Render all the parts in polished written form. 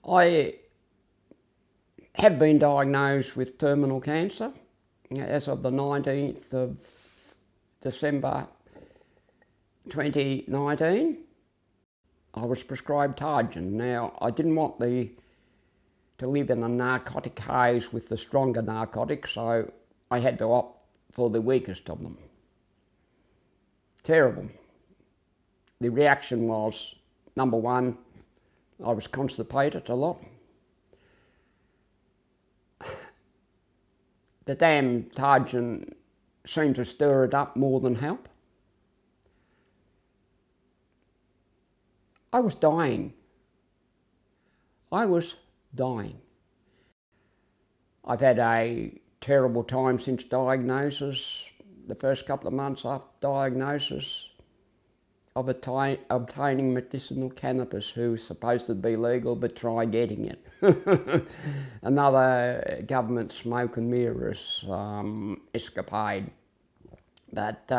I have been diagnosed with terminal cancer as of the 19th of December 2019. I was prescribed Tarjan. Now, I didn't want to live in a narcotic haze with the stronger narcotics, so I had to opt for the weakest of them. Terrible. The reaction was, number one, I was constipated a lot. The damn Tarjan seemed to stir it up more than help. I was dying. I was dying. I've had a terrible time since diagnosis. The first couple of months after diagnosis of obtaining medicinal cannabis, who's supposed to be legal, but try getting it. Another government smoke and mirrors escapade. But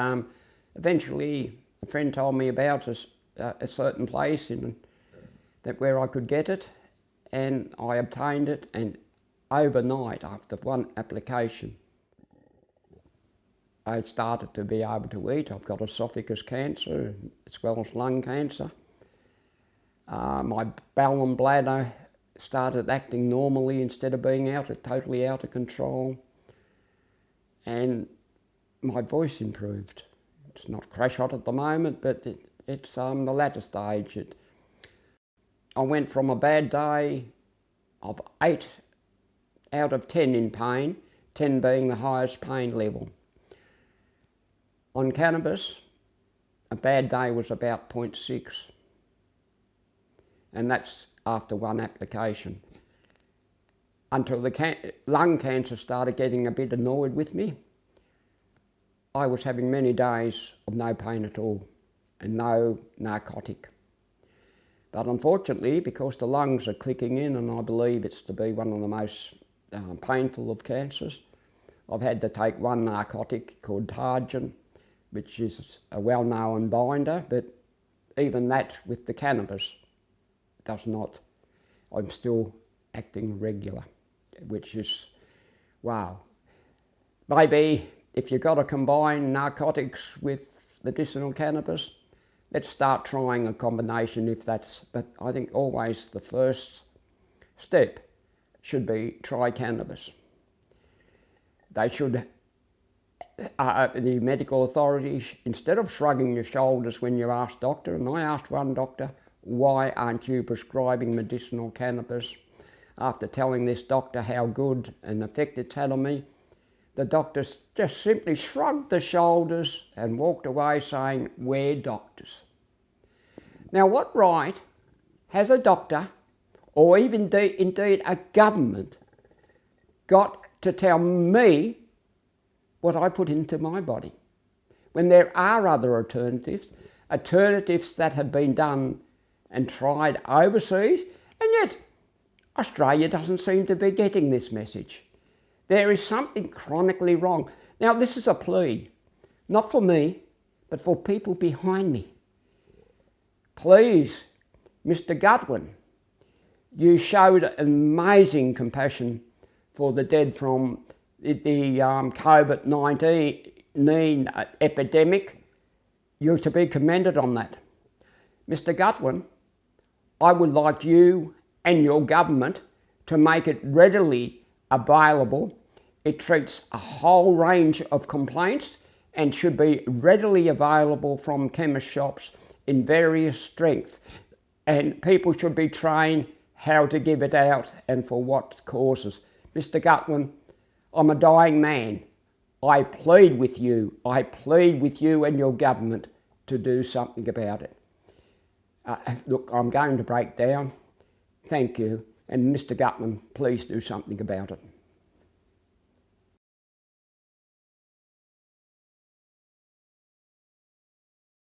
eventually a friend told me about a certain place where I could get it, and I obtained it, and overnight, after one application, I started to be able to eat. I've got esophagus cancer as well as lung cancer. My bowel and bladder started acting normally instead of being totally out of control. And my voice improved. It's not crash hot at the moment, but it's the latter stage. I went from a bad day of 8 out of 10 in pain, 10 being the highest pain level. On cannabis, a bad day was about 0.6, and that's after one application. Until the lung cancer started getting a bit annoyed with me, I was having many days of no pain at all and no narcotic. But unfortunately, because the lungs are clicking in, and I believe it's to be one of the most painful of cancers, I've had to take one narcotic called Tarjan, which is a well-known binder, but even that with the cannabis does not. I'm still acting regular, which is, wow. Maybe if you've got to combine narcotics with medicinal cannabis, let's start trying a combination but I think always the first step should be try cannabis. They should, the medical authorities, instead of shrugging your shoulders when you ask doctor, and I asked one doctor, why aren't you prescribing medicinal cannabis? After telling this doctor how good an effect it's had on me, the doctor just simply shrugged the shoulders and walked away saying, we're doctors. Now, what right has a doctor, or even indeed a government, got to tell me what I put into my body, when there are other alternatives that have been done and tried overseas, and yet Australia doesn't seem to be getting this message. There is something chronically wrong. Now, this is a plea, not for me, but for people behind me. Please, Mr. Gutwin, you showed amazing compassion for the dead from the COVID-19 epidemic. You're to be commended on that. Mr. Gutwin, I would like you and your government to make it readily available. It treats a whole range of complaints and should be readily available from chemist shops in various strengths. And people should be trained how to give it out and for what causes. Mr. Gutwin, I'm a dying man. I plead with you and your government to do something about it. Look, I'm going to break down. Thank you. And Mr. Gutwin, please do something about it.